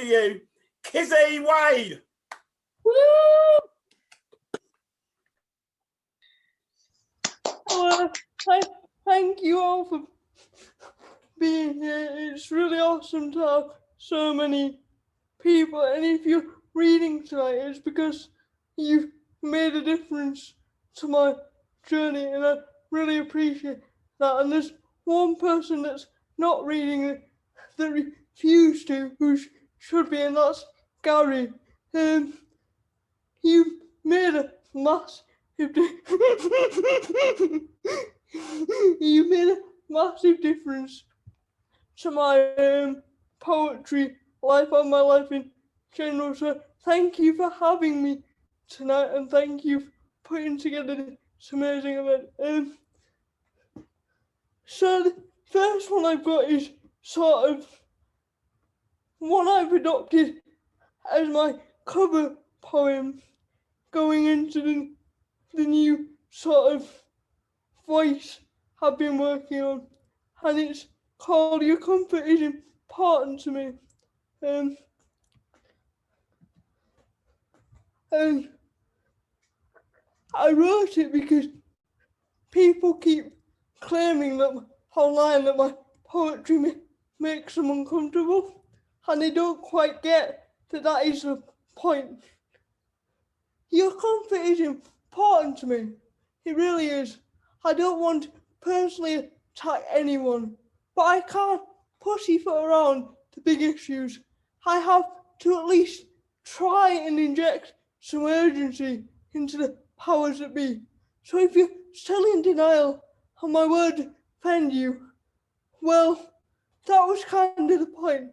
you, Kizzy Wade. Woo! Thank you all for being here. It's really awesome to have so many people, and if you're reading tonight, it's because you've made a difference to my journey, and I really appreciate that. And there's one person that's not reading that refused to, who should be, and that's Gary. You've made a massive you made a massive difference to my poetry life and my life in general. So thank you for having me tonight, and thank you for putting together this amazing event. So the first one I've got is sort of one I've adopted as my cover poem going into the new sort of voice I've been working on, and it's called Your Comfort is Important to Me. And I wrote it because people keep claiming that online that my poetry makes them uncomfortable, and they don't quite get that is the point. Your comfort is important to me. It really is. I don't want to personally attack anyone, but I can't pussyfoot around the big issues. I have to at least try and inject some urgency into the powers that be. So if you're still in denial and my words offend you, well, that was kind of the point.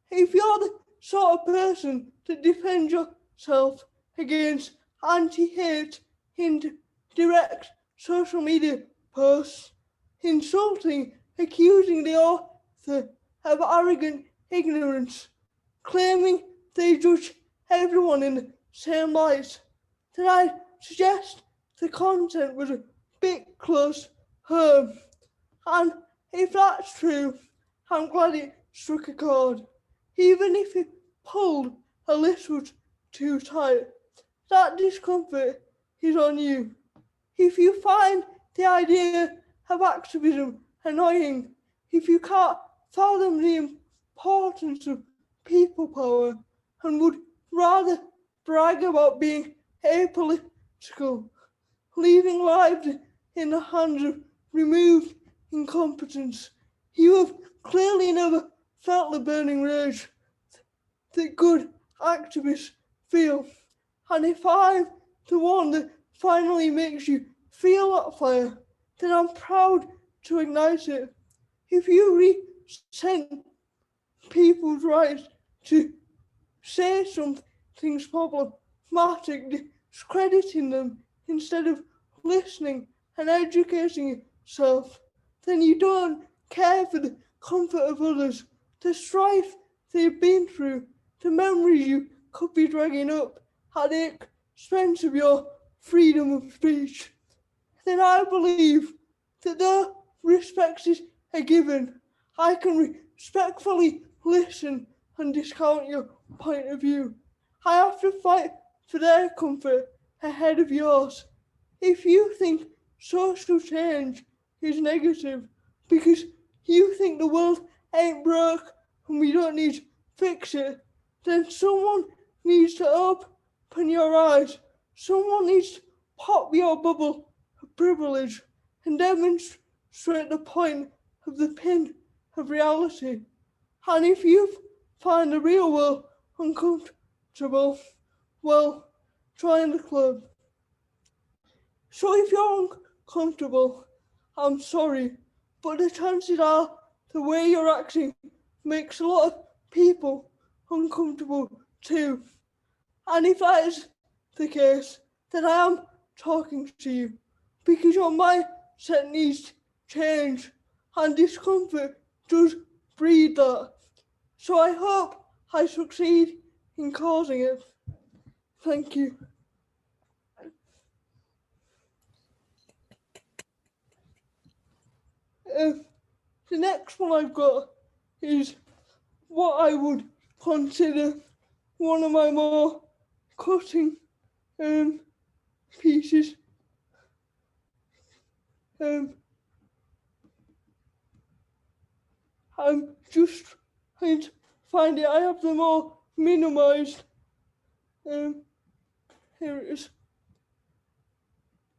If you're the sort of person that defends yourself against anti-hate in direct social media posts, insulting, accusing the author of arrogant ignorance, claiming they judge everyone in the same light, then I suggest the content was a bit close home. And if that's true, I'm glad it struck a chord. Even if it pulled a little too tight, that discomfort is on you. If you find the idea of activism annoying, if you can't fathom the importance of people power and would rather brag about being apolitical, leaving lives in the hands of removed incompetence, you have clearly never felt the burning rage that good activists feel. And if I'm the one that finally makes you feel that fire, then I'm proud to ignite it. If you resent people's rights to say something's problematic, discrediting them instead of listening and educating yourself, then you don't care for the comfort of others, the strife they've been through, the memories you could be dragging up at the expense of your freedom of speech. Then I believe that though respect is a given, I can respectfully listen and discount your point of view. I have to fight for their comfort ahead of yours. If you think social change is negative because you think the world ain't broke and we don't need to fix it, then someone needs to open your eyes. Someone needs to pop your bubble of privilege and demonstrate the point of the pin of reality. And if you find the real world uncomfortable, well, join the club. So if you're uncomfortable, I'm sorry, but the chances are the way you're acting makes a lot of people uncomfortable too. And if that is the case, then I am talking to you because your mindset needs to change and discomfort does breed that. So I hope I succeed in causing it. Thank you. The next one I've got is what I would consider one of my more cutting pieces. I'm just trying to find it. I have them all minimized. Here it is.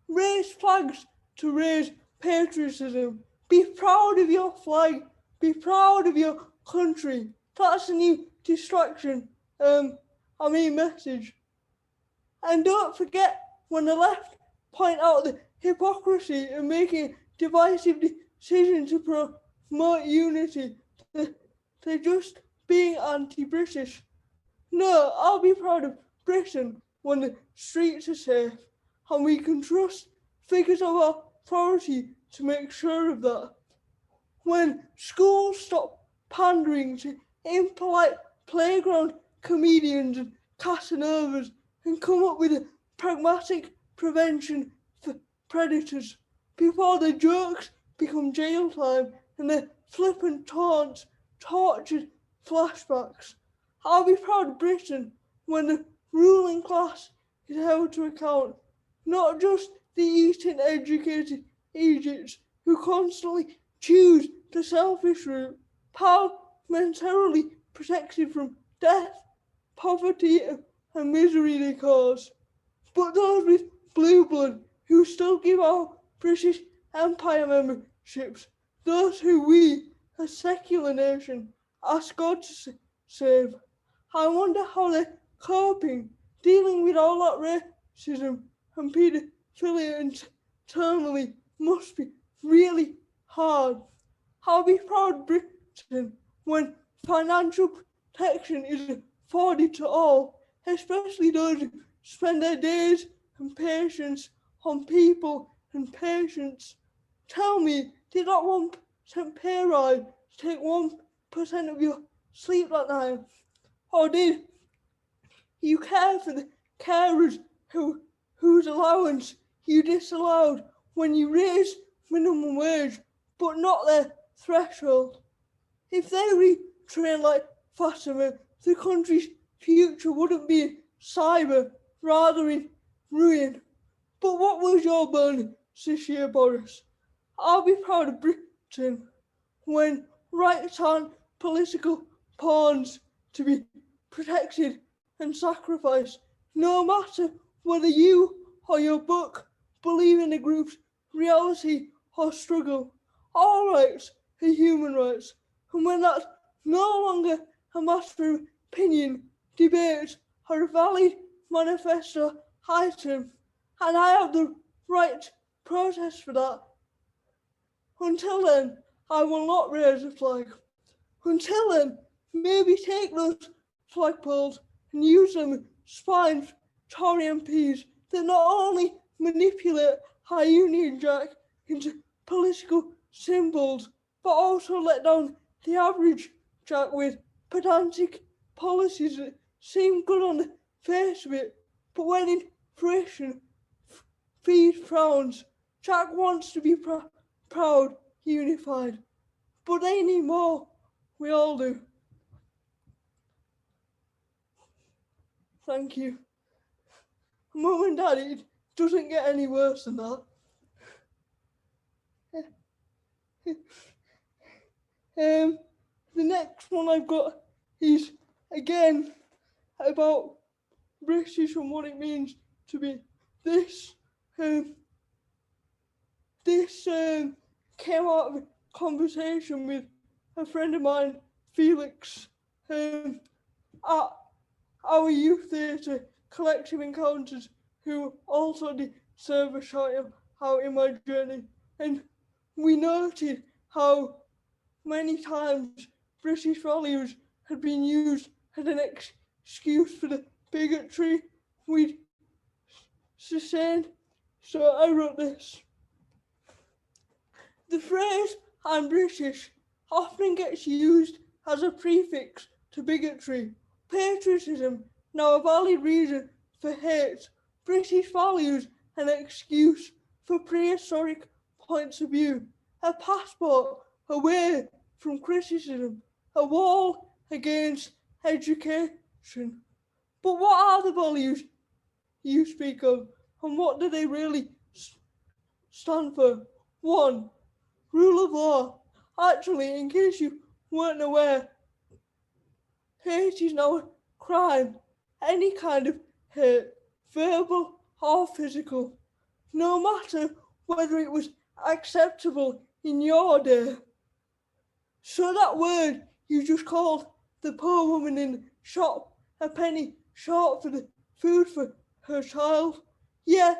Raise flags to raise patriotism. Be proud of your flag. Be proud of your country. That's a new distraction. Message. And don't forget when the left point out the hypocrisy in making divisive decisions to promote unity, they're just being anti-British. No, I'll be proud of Britain when the streets are safe and we can trust figures of authority to make sure of that. When schools stop pandering to impolite playground comedians and Casanovas and come up with a pragmatic prevention for predators before the jokes become jail time and the flippant taunts tortured flashbacks. I'll be proud of Britain when the ruling class is held to account, not just the Eastern educated Egypts who constantly choose the selfish route, parliamentarily protected from death, poverty, and misery they cause. But those with blue blood who still give our British Empire memberships, those who we, a secular nation, ask God to save. I wonder how they're coping, dealing with all that racism and paedophilia internally must be really hard. I'll be proud of Britain when financial protection is afforded to all, especially those who spend their days and patience on people and patients. Tell me, did that 1% pay rise take 1% of your sleep that night? Or did you care for the carers whose allowance you disallowed when you raised minimum wage, but not their threshold? If they retrain like Fatima, the country's future wouldn't be in cyber, rather in ruin. But what was your burn this year, Boris? I'll be proud of Britain when rights aren't political pawns to be protected and sacrificed, no matter whether you or your book believe in a group's reality or struggle. All rights are human rights, and when that's no longer a matter of opinion, debate, or a valid manifesto item, and I have the right to protest for that. Until then, I will not raise a flag. Until then, maybe take those flagpoles and use them as spines Tory MPs that not only manipulate our Union Jack into political symbols, but also let down the average Jack with pedantic policies that seem good on the face of it, but when in fruition, feed frowns. Jack wants to be proud, unified, but they need more. We all do. Thank you. Mum and Dad, it doesn't get any worse than that. The next one I've got is again about British and what it means to be this. This came out of a conversation with a friend of mine, Felix, at our youth theatre collective encounters, who also did serve a shout out in my journey. And we noted how many times British values had been used as an excuse for the bigotry we'd sustained. So I wrote this. The phrase "I'm British" often gets used as a prefix to bigotry. Patriotism, now a valid reason for hate. British values, an excuse for prehistoric points of view. A passport away from criticism. A wall against education. But what are the values you speak of, and what do they really stand for? 1. Rule of law. Actually, in case you weren't aware, hate is now a crime. Any kind of hate, verbal or physical, no matter whether it was acceptable in your day. So that word you just called the poor woman in the shop a penny short for the food for her child, yeah,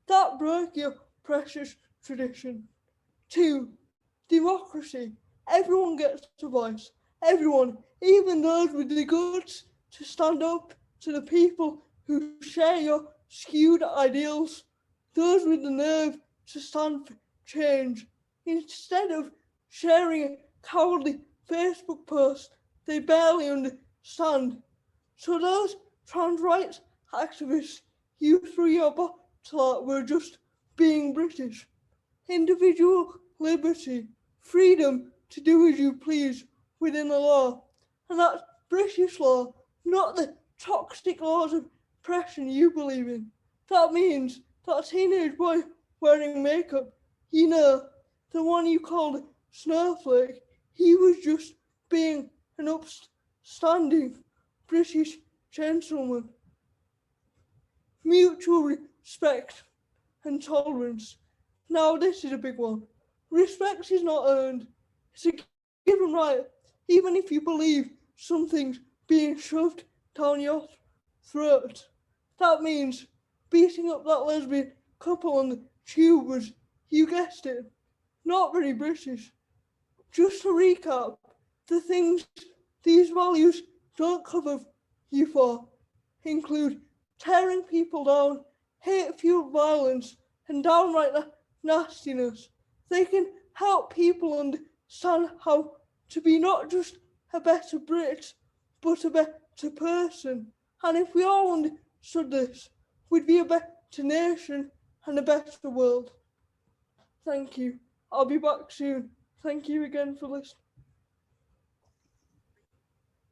that broke your precious tradition. 2. Democracy. Everyone gets a voice. Everyone, even those with the guts to stand up to the people who share your skewed ideals. Those with the nerve to stand for change. Instead of sharing a cowardly Facebook post they barely understand. So those trans rights activists you threw your bottle at were just being British. Individual liberty, freedom to do as you please within the law. And that's British law, not the toxic laws of oppression you believe in. That means that teenage boy wearing makeup, you know, the one you called a snowflake, he was just being an upstanding British gentleman. Mutual respect and tolerance. Now, this is a big one. Respect is not earned, it's a given right, even if you believe something's being shoved down your throat. That means beating up that lesbian couple on the tube was, you guessed it, not very British. Just to recap, the things these values don't cover you for include tearing people down, hate-fueled violence, and downright nastiness. They can help people understand how to be not just a better Brit, but a better person. And if we all understood this, we'd be a better nation and a better world. Thank you. I'll be back soon. Thank you again for listening.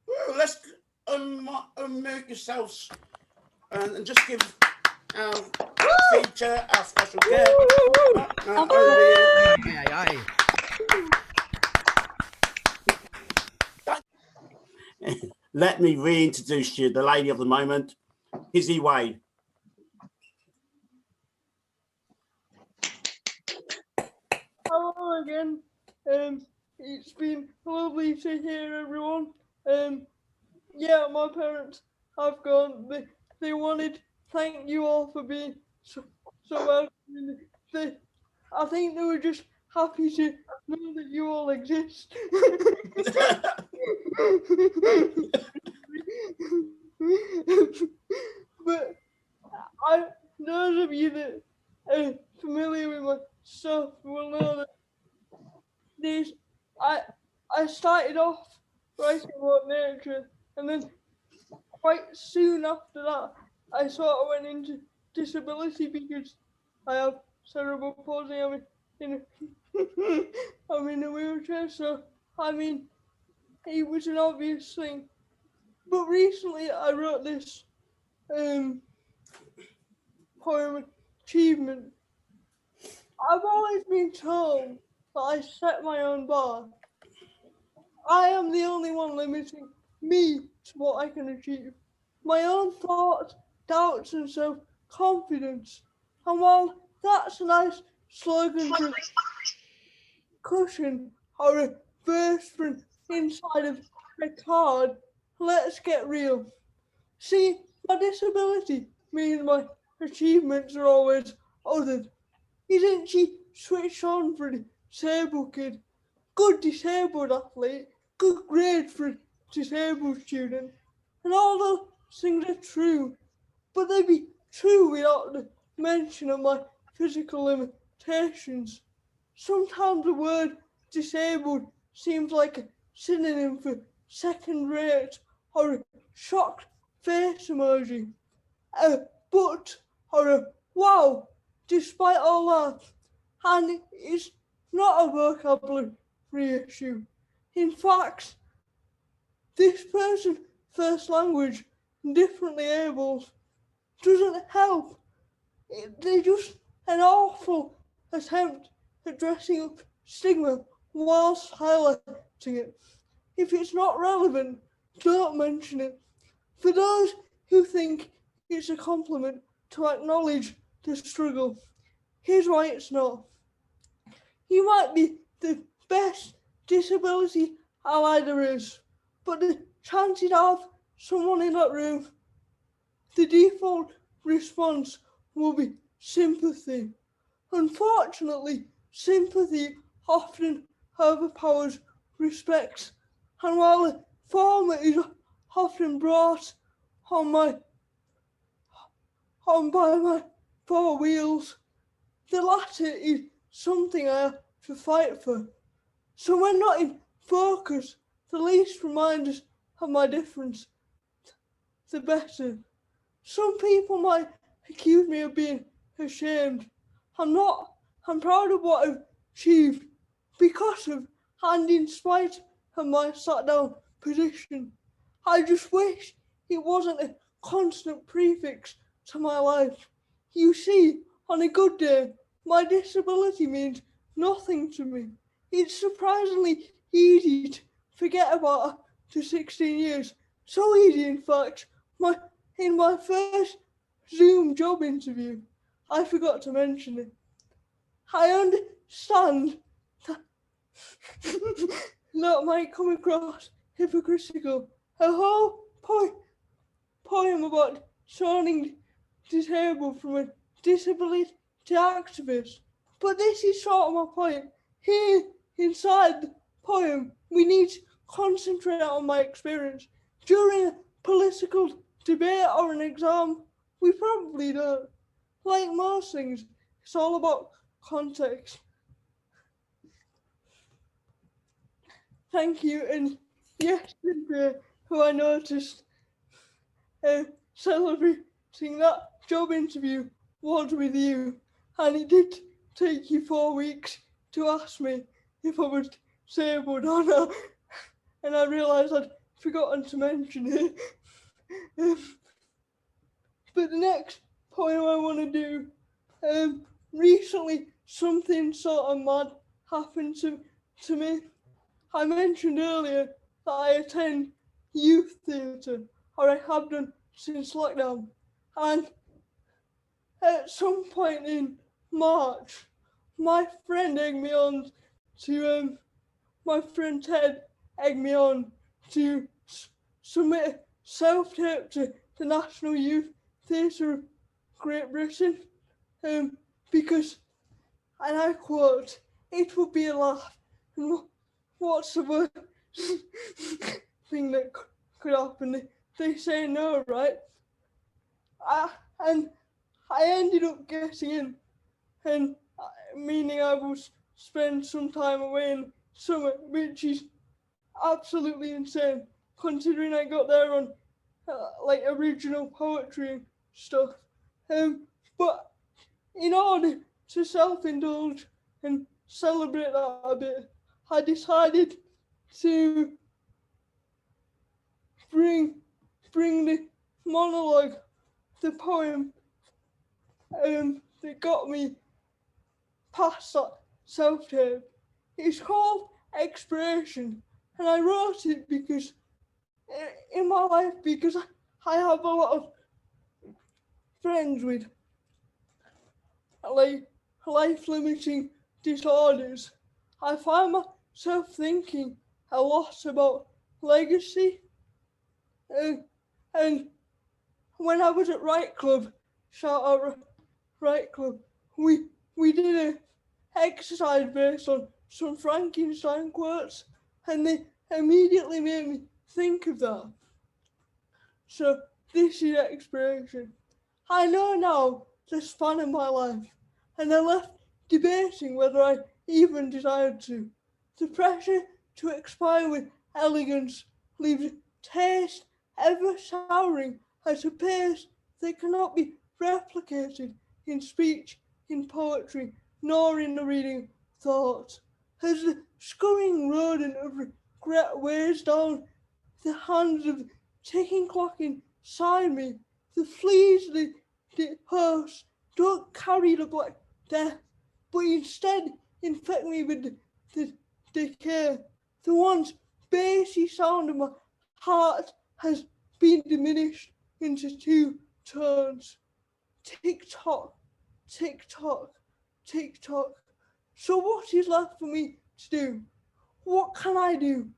Well, let's unmute yourselves and just give our feature, our special guest, over here. Let me reintroduce you, the lady of the moment, Kizzy Wade. Hello again. It's been lovely to hear everyone. Yeah, my parents have gone. They wanted to thank you all for being so welcoming. I think they were just happy to know that you all exist. But those of you that are familiar with my stuff will know that I started off writing about nature, and then quite soon after that, I sort of went into disability because I have cerebral palsy. I'm in a wheelchair, so I mean, it was an obvious thing. But recently, I wrote this poem, Achievement. I've always been told that I set my own bar. I am the only one limiting me to what I can achieve. My own thoughts, doubts, and self-confidence. And while that's a nice slogan for a cushion or a verse from inside of a card, let's get real. See, my disability means my achievements are always othered. Isn't she switched on for a disabled kid? Good disabled athlete, good grade for a disabled student. And all those things are true, but they'd be true without the mention of my physical limitations. Sometimes the word disabled seems like a synonym for second rate or a shocked face emoji. But or a wow, despite all that. And it's not a vocabulary issue. In fact, this person first language differently abled doesn't help. They're just an awful attempt at dressing up stigma whilst highlighting it. If it's not relevant, don't mention it. For those who think it's a compliment to acknowledge the struggle, here's why it's not. You might be the best disability ally there is, but the chances of someone in that room, the default response will be sympathy. Unfortunately, sympathy often overpowers respect, and while the former is often brought on by my four wheels, the latter is something I have to fight for. So when not in focus, the least reminders of my difference, the better. Some people might accuse me of being ashamed. I'm not. I'm proud of what I've achieved because of and in spite of my sat down position. I just wish it wasn't a constant prefix to my life. You see, on a good day, my disability means nothing to me. It's surprisingly easy to forget about after 16 years. So easy, in fact, in my first Zoom job interview, I forgot to mention it. I understand that that might come across hypocritical. A whole poem about turning disabled from a disability activist. But this is sort of my point. Here, inside the poem, we need to concentrate on my experience. During a political debate or an exam, we probably don't. Like most things, it's all about context. Thank you. And yesterday, who I noticed celebrating that job interview was with you, and it did take you 4 weeks to ask me if I was disabled or not, and I realised I'd forgotten to mention it. But the next poem I want to do, recently something sort of mad happened to me. I mentioned earlier that I attend youth theatre, or I have done since lockdown, and at some point in March, my friend egged me on to, my friend Ted egged me on to submit a self-tape to the National Youth Theatre of Great Britain, because, and I quote, "It would be a laugh, and what's the worst thing that could happen? They say no, right?" And I ended up getting in, and meaning I will spend some time away in summer, which is absolutely insane, considering I got there on like original poetry and stuff. But in order to self-indulge and celebrate that a bit, I decided to bring the monologue, the poem, that got me past that self-tape. It's called Expiration, and I wrote it because in my life, because I have a lot of friends with like life-limiting disorders. I find myself thinking a lot about legacy, and when I was at Right Club, shout out Right Club, we did a exercise based on some Frankenstein quotes, and they immediately made me think of that. So this is Expiration. I know now the span of my life, and I left debating whether I even desired to. The pressure to expire with elegance leaves a taste ever souring at a pace that cannot be replicated in speech, in poetry, nor in the reading of thought. As the scurrying rodent of regret weighs down the hands of ticking clock inside me. The fleas that hurt don't carry the black death, but instead infect me with the decay. The once bassy sound of my heart has been diminished into two tones. Tick tock, tick tock, tick tock. So what is left for me to do? What can I do?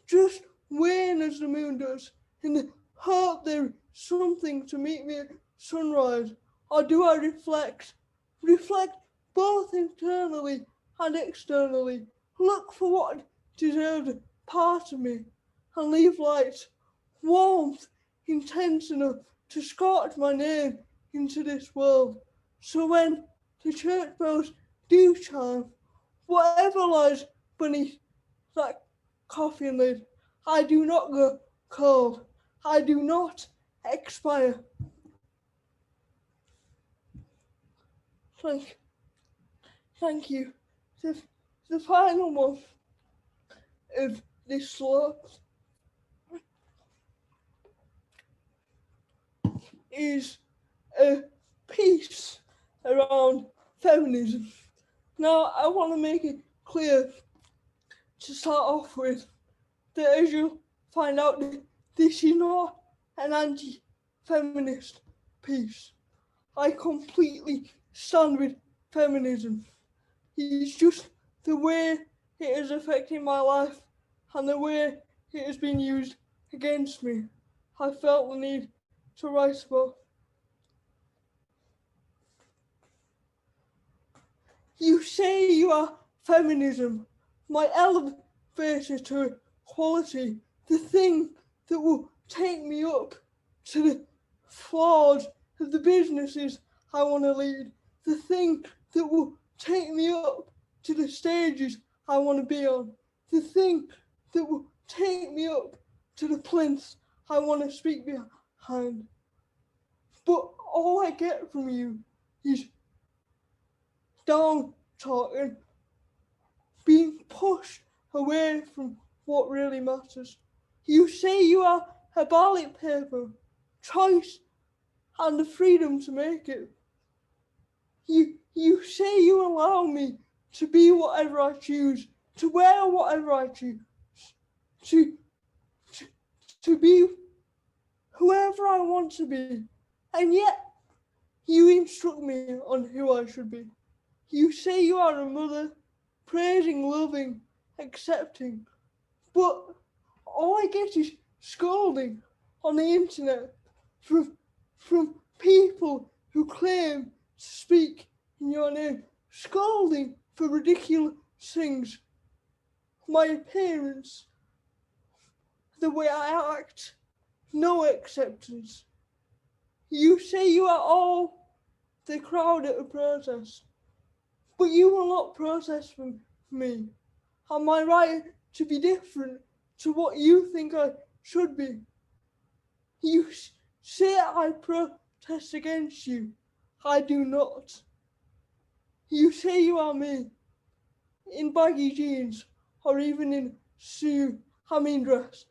Just wane as the moon does, in the hope there is something to meet me at sunrise? Or do I reflect? Reflect both internally and externally. Look for what deserves a part of me, and leave light, warmth, intense enough to scorch my name into this world. So when the church bells do chime, whatever lies beneath that coffin lid, I do not go cold. I do not expire. Thank you. The final one of this slot is a piece around feminism. Now, I want to make it clear to start off with that, as you'll find out, this is not an anti-feminist piece. I completely stand with feminism. It's just the way it is affecting my life and the way it has been used against me. I felt the need to write about. You say you are feminism, my elevator to equality, the thing that will take me up to the floors of the businesses I want to lead, the thing that will take me up to the stages I want to be on, the thing that will take me up to the plinths I want to speak behind. But all I get from you is down talk and being pushed away from what really matters. You say you are a ballot paper, choice and the freedom to make it. You say you allow me to be whatever I choose, to wear whatever I choose, to be whoever I want to be, and yet you instruct me on who I should be. You say you are a mother, praising, loving, accepting, but all I get is scolding on the internet from people who claim to speak in your name, scolding for ridiculous things. My appearance, the way I act, no acceptance. You say you are all the crowd at a protest, but you will not protest for me. Am I right to be different to what you think I should be? You say I protest against you. I do not. You say you are me, in baggy jeans or even in dress.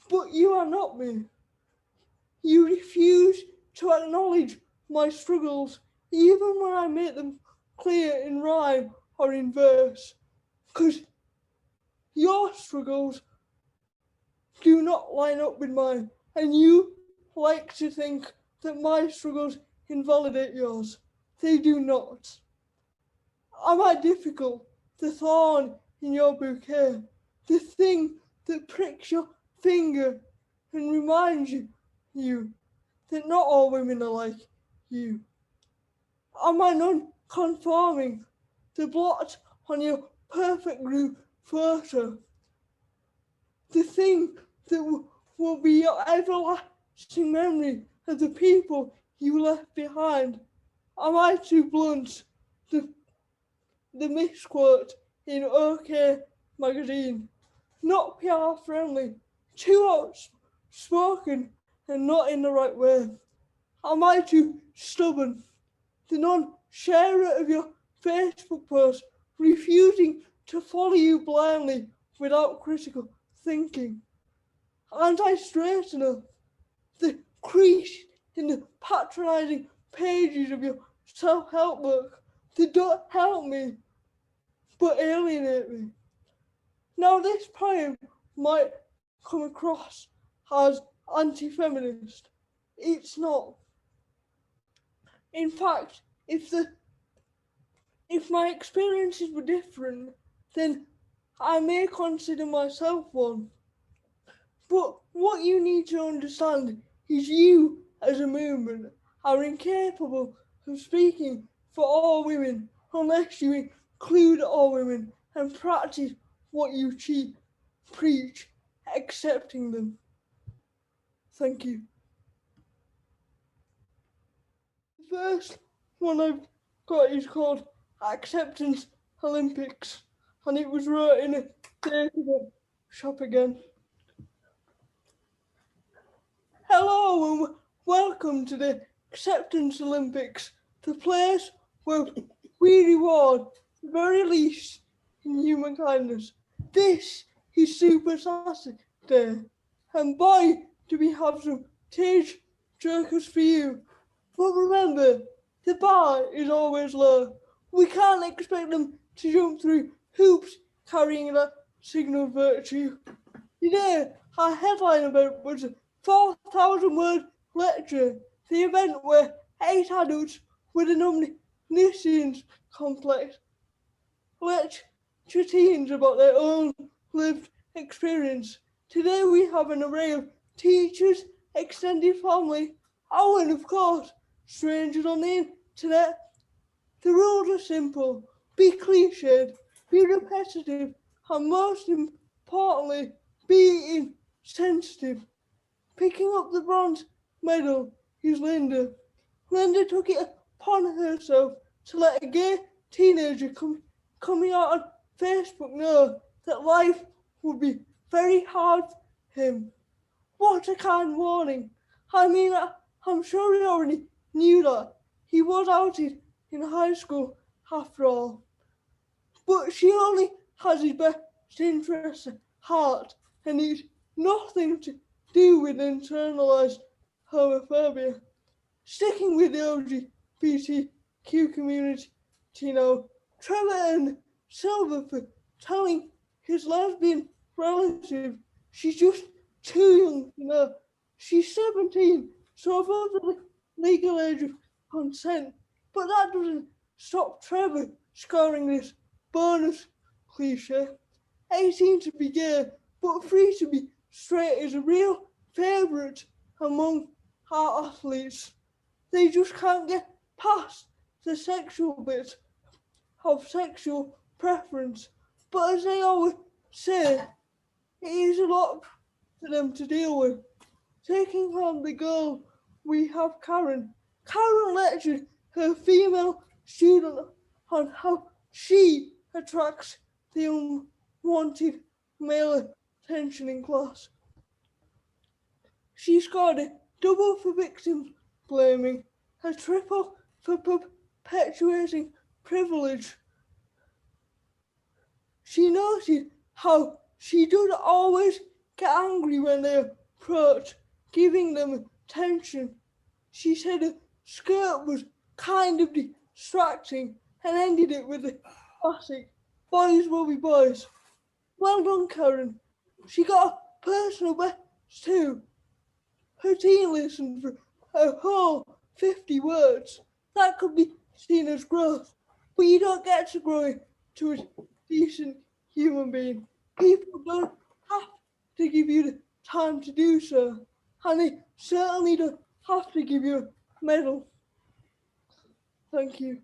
But you are not me. You refuse to acknowledge my struggles, even when I make them clear in rhyme or in verse. Because your struggles do not line up with mine, and you like to think that my struggles invalidate yours. They do not. Am I difficult, the thorn in your bouquet, the thing that pricks your finger and reminds you that not all women are like you? Am I non-conforming, the blot on your perfect group photo, the thing that will be your everlasting memory of the people you left behind? Am I too blunt, the misquote in OK magazine, not PR friendly, too outspoken and not in the right way? Am I too stubborn, the non-sharer of your Facebook post, refusing to follow you blindly without critical thinking? aren't I straight enough? The crease in the patronising pages of your self-help book that don't help me, but alienate me. Now, this poem might come across as anti-feminist. It's not. In fact, if my experiences were different, then I may consider myself one. But what you need to understand is you, as a movement, are incapable of speaking for all women unless you include all women and practice what you preach, accepting them. Thank you. The first one I've got is called Acceptance Olympics, and it was wrote in a data shop again. Hello and welcome to the Acceptance Olympics, the place where we reward the very least in human kindness. This is Super Saturday, and boy, do we have some tear jerkers for you. But remember, the bar is always low. We can't expect them to jump through hoops carrying that signal virtue. Today, our headline about was a 4,000 word lecture, the event where 8 adults with an omniscience complex lecture teens about their own lived experience. Today we have an array of teachers, extended family, and of course, strangers on the internet. The rules are simple: be cliched, be repetitive, and most importantly, be insensitive. Picking up the bronze medal is Linda. Linda took it upon herself to let a gay teenager coming out on Facebook know that life would be very hard for him. What a kind warning. I mean, I'm sure he already knew that. He was outed in high school after all. But she only has his best interests at heart, and it's nothing to do with internalized homophobia. Sticking with the LGBTQ community now, Trevor and Silver for telling his lesbian relative she's just too young to know. She's 17, so above the legal age of consent, but that doesn't stop Trevor scoring this bonus cliche. 18 to be gay, but free to be straight is a real favourite among our athletes. They just can't get past the sexual bit of sexual preference. But as they always say, it is a lot for them to deal with. Taking home the girl, we have Karen. Karen lectured her female student on how she attracts the unwanted male attention in class. She scored a double for victim blaming, a triple for perpetuating privilege. She noted how she does always get angry when they approach, giving them attention. She said her skirt was kind of distracting and ended it with the classic, boys will be boys. Well done, Karen. She got a personal best too. Her teen listened for a whole 50 words. That could be seen as growth, but you don't get to grow to a decent human being. People don't have to give you the time to do so, and they certainly don't have to give you a medal. Thank you.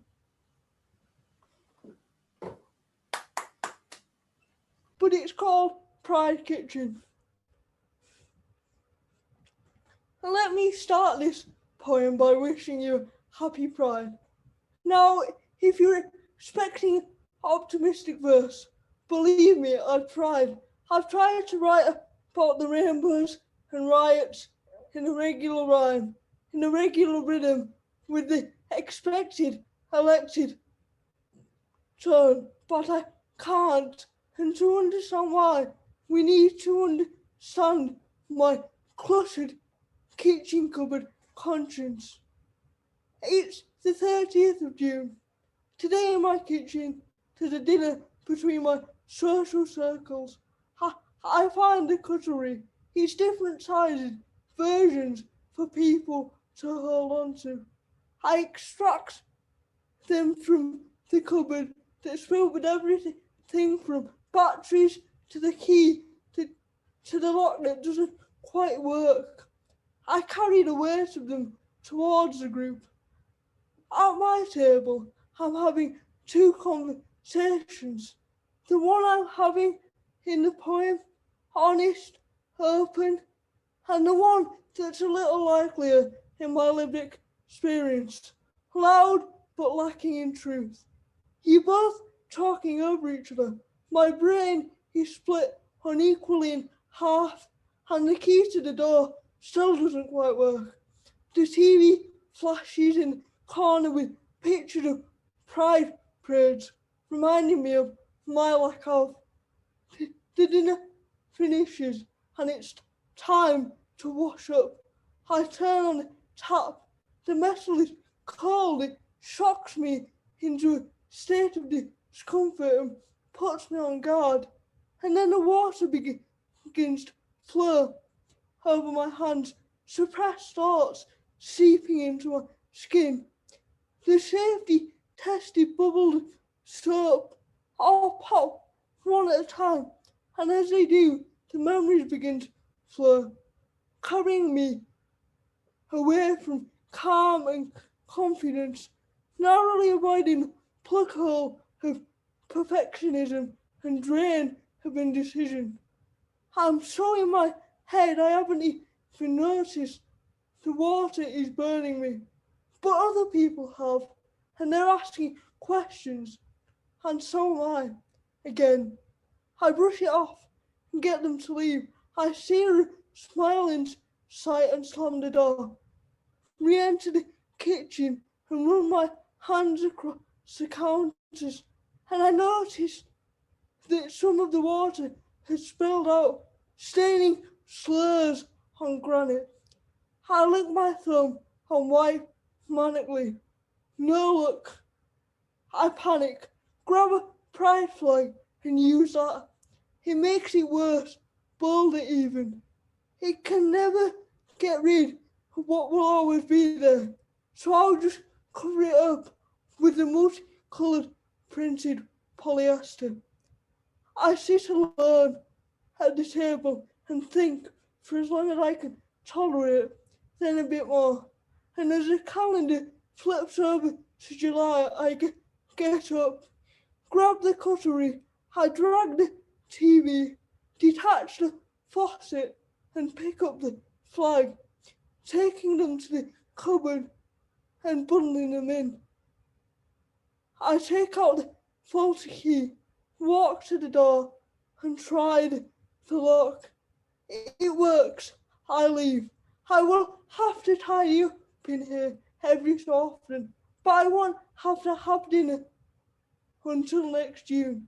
But it's called Pride Kitchen. And let me start this poem by wishing you a happy Pride. Now, if you're expecting optimistic verse, believe me, I've tried. I've tried to write about the rainbows and riots in a regular rhyme, in a regular rhythm, with the expected, elected tone, but I can't. And to understand why, we need to understand my cluttered kitchen cupboard conscience. It's the 30th of June. Today in my kitchen, there's a dinner between my social circles. I find the cutlery. It's different sizes, versions for people to hold on to. I extract them from the cupboard that's filled with everything from batteries to the key to the lock that doesn't quite work. I carry the weight of them towards the group. At my table, I'm having two conversations. The one I'm having in the poem, honest, open, and the one that's a little likelier in my lived experience, loud but lacking in truth. You're both talking over each other. My brain is split unequally in half, and the key to the door still doesn't quite work. The TV flashes in the corner with pictures of pride parades, reminding me of my lack of. The dinner finishes, and it's time to wash up. I turn on the tap. The metal is cold. It shocks me into a state of discomfort and puts me on guard. And then the water begins to flow over my hands, suppressed thoughts seeping into my skin. The safety tested bubbled soap all pop one at a time, and as they do, the memories begin to flow, carrying me away from calm and confidence, narrowly avoiding the plug hole of perfectionism and drain of indecision. I'm so in my head I haven't even noticed the water is burning me. But other people have, and they're asking questions, and so am I. Again, I brush it off and get them to leave. I see her smile in sight and slam the door, re-enter the kitchen and run my hands across the counters, and I notice that some of the water has spilled out, staining slurs on granite. I lick my thumb and wipe manically. No luck. I panic, grab a pride flag and use that. It makes it worse, bold it even. It can never get rid of what will always be there. So I'll just cover it up with the multicoloured printed polyester. I sit alone at the table and think for as long as I can tolerate, then a bit more. And as the calendar flips over to July, I get up, grab the cutlery, I drag the TV, detach the faucet, and pick up the flag, taking them to the cupboard and bundling them in. I take out the faulty key, walk to the door, and try the lock. It works. I leave. I will have to tidy up in here every so often, but I won't have to have dinner until next June.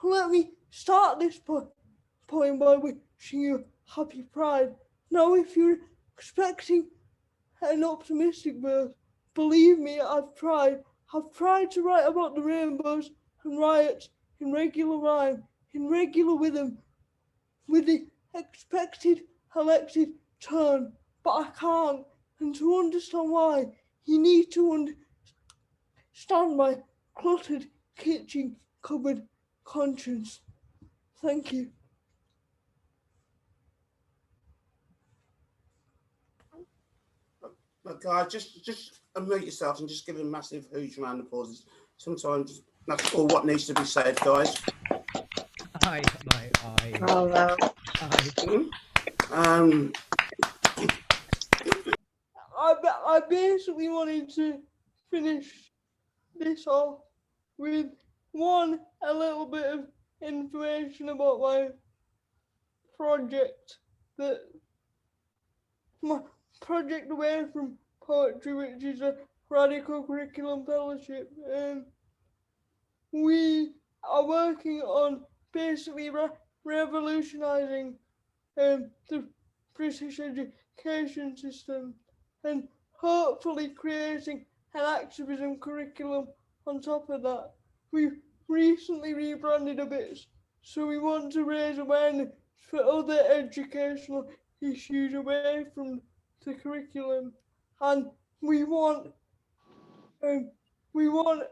Let me start this poem by wishing you happy Pride. Now, if you're expecting an optimistic verse, believe me, I've tried. I've tried to write about the rainbows and riots in regular rhyme, in regular rhythm, with the expected elected tone, but I can't. And to understand why, you need to understand my cluttered kitchen cupboard conscience. Thank you. But guys, just unmute yourselves and just give a massive huge round of applause. Sometimes that's all what needs to be said, guys. Aye. Oh, wow. Aye. I basically wanted to finish this off with a little bit of information about my project, my project away from poetry, which is a radical curriculum fellowship. We are working on basically revolutionising the British education system and hopefully creating an activism curriculum on top of that. We've recently rebranded a bit, so we want to raise awareness for other educational issues away from the curriculum, and we want um, we want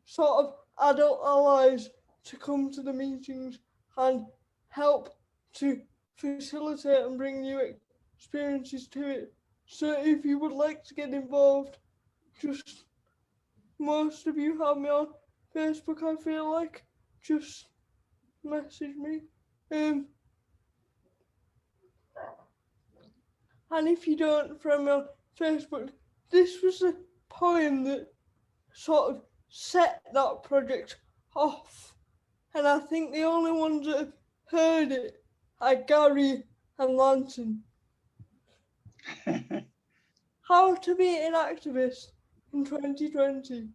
sort of adult allies to come to the meetings and help to facilitate and bring new experiences to it. So if you would like to get involved, just most of you have me on Facebook, I feel like. Just message me. And if you don't friend me on Facebook, this was a poem that sort of set that project off. And I think the only ones that have heard it are Gary and Lantern. How to be an activist in 2020.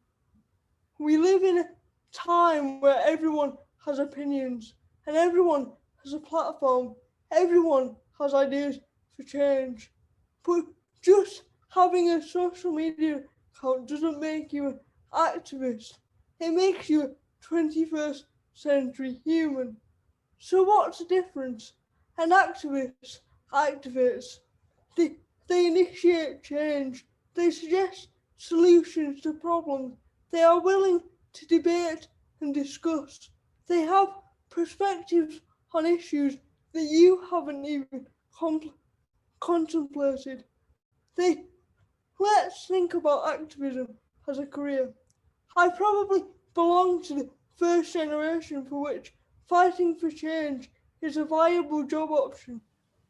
We live in a time where everyone has opinions and everyone has a platform. Everyone has ideas for change. But just having a social media account doesn't make you an activist. It makes you a 21st century human. So what's the difference? An activist activates. They initiate change. They suggest solutions to problems. They are willing to debate and discuss. They have perspectives on issues that you haven't even contemplated. Let's think about activism as a career. I probably belong to the first generation for which fighting for change is a viable job option,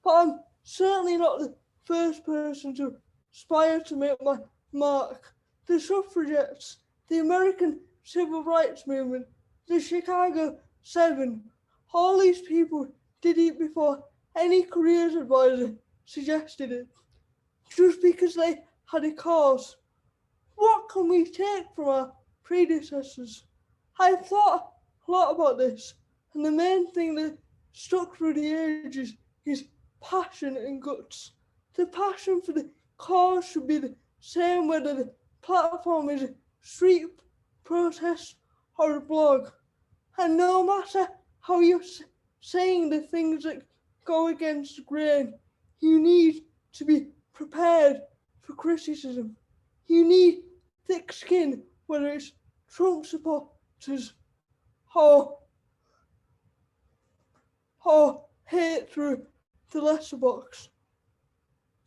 but I'm certainly not the first person to aspire to make my mark. The suffragettes, the American Civil Rights Movement, the Chicago 7, all these people did it before any careers advisor suggested it, just because they had a cause. What can we take from our predecessors? I've thought a lot about this, and the main thing that stuck through the ages is passion and guts. The passion for the cause should be the same whether the platform is a street protest or a blog. And no matter how you're saying the things that go against the grain, you need to be prepared for criticism. You need thick skin, whether it's Trump supporters or, or hate through the letterbox.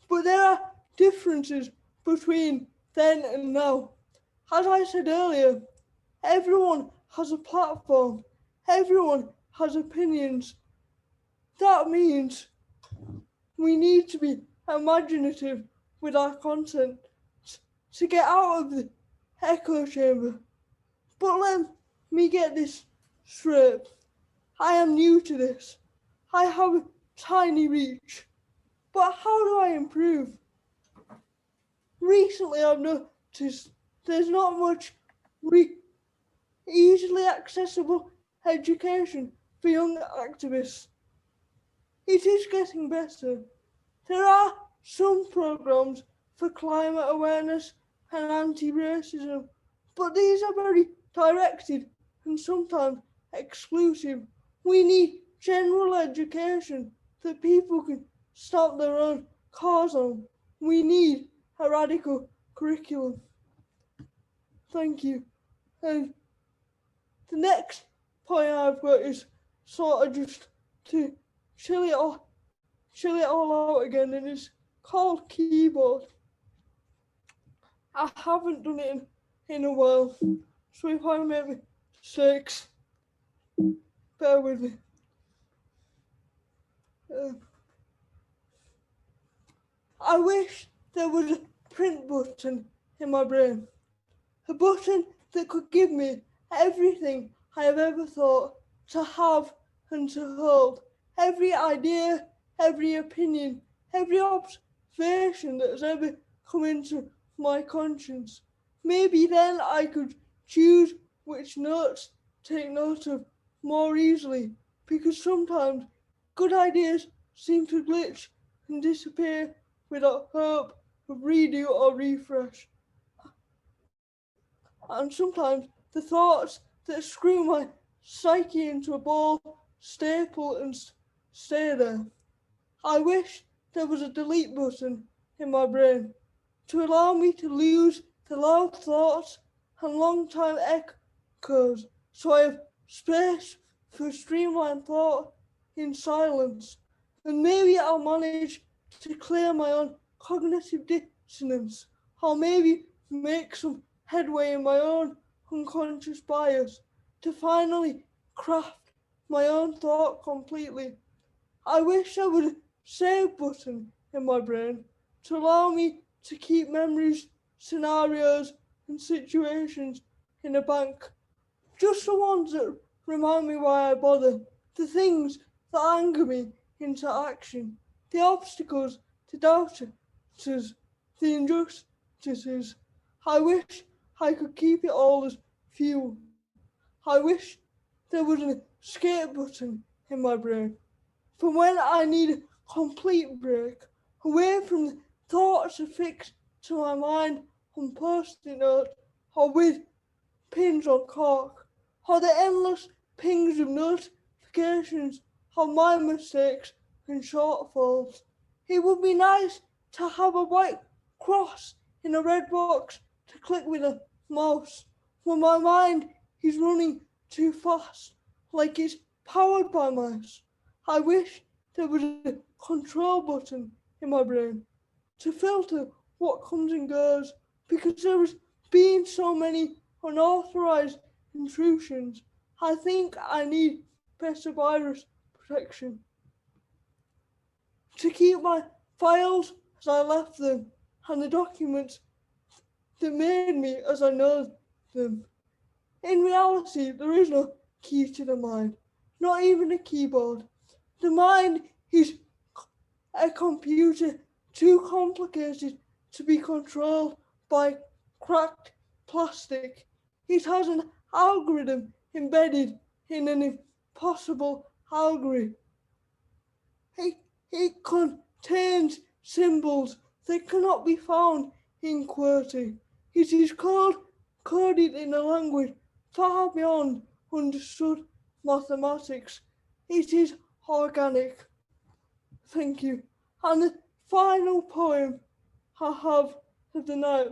But there are differences between then and now. As I said earlier, everyone has a platform. Everyone has opinions. That means we need to be imaginative with our content to get out of the echo chamber. But let me get this straight. I am new to this. I have a tiny reach. But how do I improve? Recently I've noticed there's not much easily accessible education for young activists. It is getting better. There are some programs for climate awareness and anti-racism, but these are very directed and sometimes exclusive. We need general education that people can start their own cause on. We need a radical curriculum. Thank you. And the next point I've got is sort of just to chill it all out again, and it's called keyboard. I haven't done it in a while, so if I make mistakes, bear with me. I wish there was a print button in my brain, a button that could give me everything I have ever thought to have and to hold, every idea, every opinion, every observation that has ever come into my conscience. Maybe then I could choose which notes to take note of more easily, because sometimes good ideas seem to glitch and disappear without hope of redo or refresh. And sometimes the thoughts that screw my psyche into a ball staple and stay there. I wish there was a delete button in my brain to allow me to lose the loud thoughts and long time echoes so I have space for streamlined thought in silence. And maybe I'll manage to clear my own cognitive dissonance. I'll maybe make some headway in my own unconscious bias to finally craft my own thought completely. I wish there was a save button in my brain to allow me to keep memories, scenarios, and situations in a bank. Just the ones that remind me why I bother, the things that anger me into action, the obstacles to doubters, the injustices. I wish I could keep it all as fuel. I wish there was an escape button in my brain for when I need a complete break, away from the thoughts affixed to my mind on post-it notes or with pins on cork, or the endless pings of notifications of my mistakes and shortfalls. It would be nice to have a white cross in a red box to click with a mouse when my mind is running too fast, like it's powered by mice. I wish there was a control button in my brain to filter what comes and goes because there has been so many unauthorized intrusions. I think I need better virus protection to keep my files as I left them and the documents that made me as I know them. In reality, there is no key to the mind, not even a keyboard. The mind is a computer too complicated to be controlled by cracked plastic. It has an algorithm embedded in an impossible algorithm. It contains symbols that cannot be found in QWERTY. It is coded in a language far beyond understood mathematics. It is organic. Thank you. And the final poem I have of the night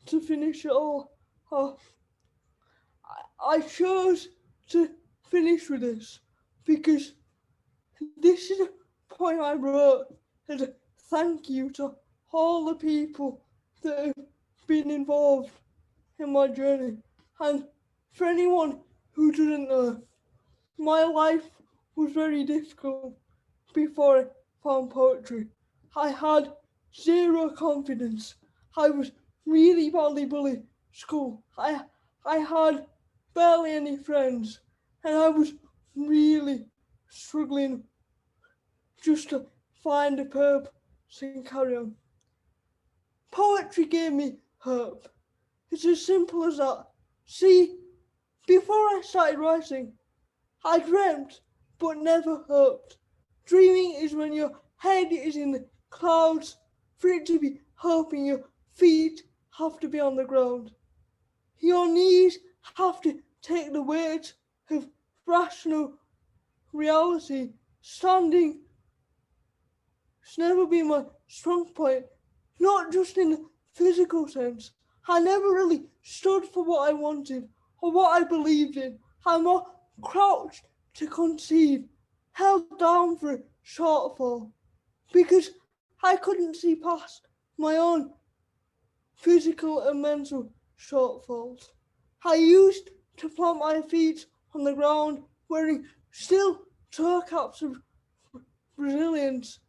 to finish it all off. I chose to finish with this because this is a poem I wrote as a thank you to all the people that have been involved in my journey. And for anyone who doesn't know, my life was very difficult before I found poetry. I had zero confidence. I was really badly bullied at school. I had barely any friends, and I was really struggling just to find a purpose and carry on. Poetry gave me hope. It's as simple as that. See, before I started writing, I dreamt but never hoped. Dreaming is when your head is in the clouds. For it to be hoping, your feet have to be on the ground. Your knees have to take the weight of rational reality. Standing has never been my strong point, not just in the physical sense. I never really stood for what I wanted or what I believed in. I more crouched to conceive, held down for a shortfall, because I couldn't see past my own physical and mental shortfalls. I used to plant my feet on the ground wearing steel toe caps of resilience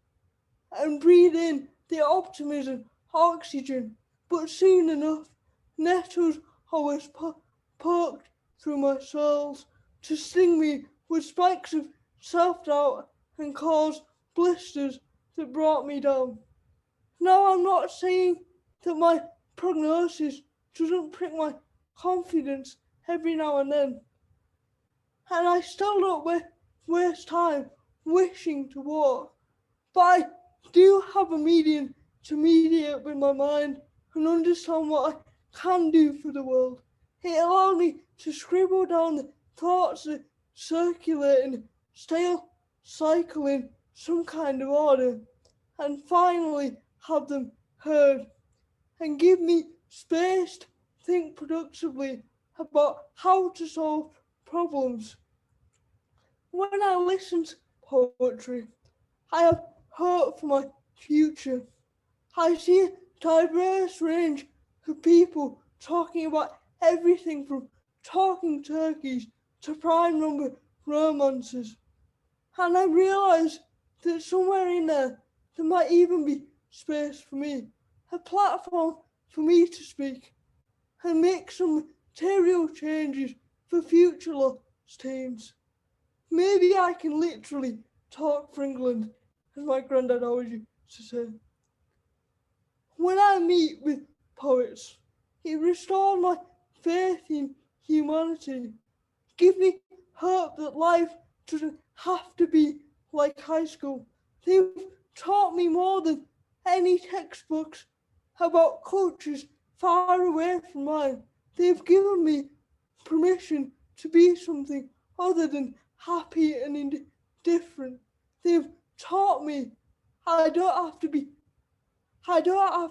and breathe in the optimism, oxygen. But soon enough, nettles always poked through my soles to sting me with spikes of self-doubt and cause blisters that brought me down. Now I'm not saying that my prognosis doesn't prick my confidence every now and then, and I still don't waste time wishing to walk but I do have a medium to mediate with my mind and understand what I can do for the world. It allowed me to scribble down the thoughts that circulate and stay cycling some kind of order, and finally have them heard, and give me space to think productively about how to solve problems. When I listen to poetry, I have hope for my future. I see a diverse range of people talking about everything from talking turkeys to prime number romances. And I realise that somewhere in there might even be space for me, a platform for me to speak and make some material changes for future lost teams. Maybe I can literally talk for England, as my granddad always used to say. When I meet with poets, it restores my faith in humanity, gives me hope that life doesn't have to be like high school. They've taught me more than any textbooks about cultures far away from mine. They've given me permission to be something other than happy and indifferent. They've taught me I don't have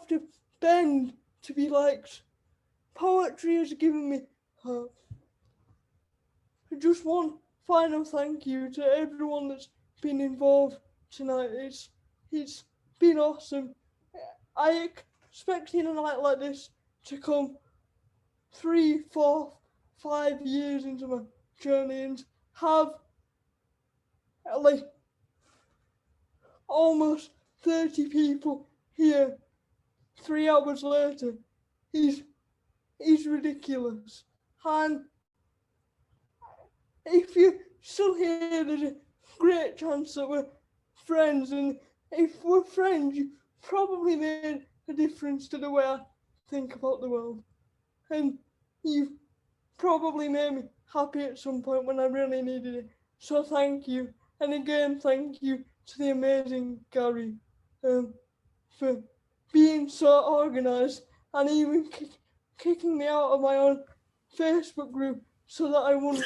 to bend to be liked. Poetry has given me hope. Just one final thank you to everyone that's been involved tonight. It's been awesome. I expected a night like this to come 3, 4, 5 years into my journey and have like almost 30 people here 3 hours later is ridiculous. And if you're still here, there's a great chance that we're friends, and if we're friends, you probably made a difference to the way I think about the world. And you've probably made me happy at some point when I really needed it. So thank you. And again, thank you to the amazing Gary for being so organised and even kicking me out of my own Facebook group so that I wouldn't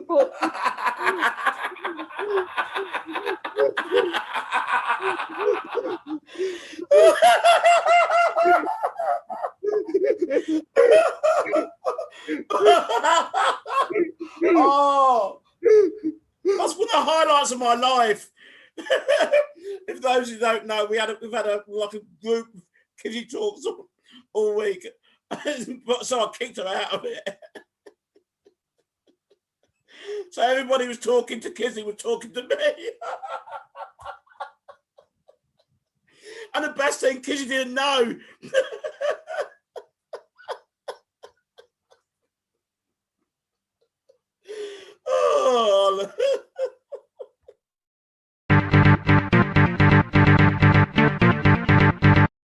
but Oh, that's one of the highlights of my life. If those who don't know, we've had a like a group of Kizzy talks all week, so I kicked her out of it. So everybody was talking to Kizzy was talking to me. And the best thing, Kizzy didn't know.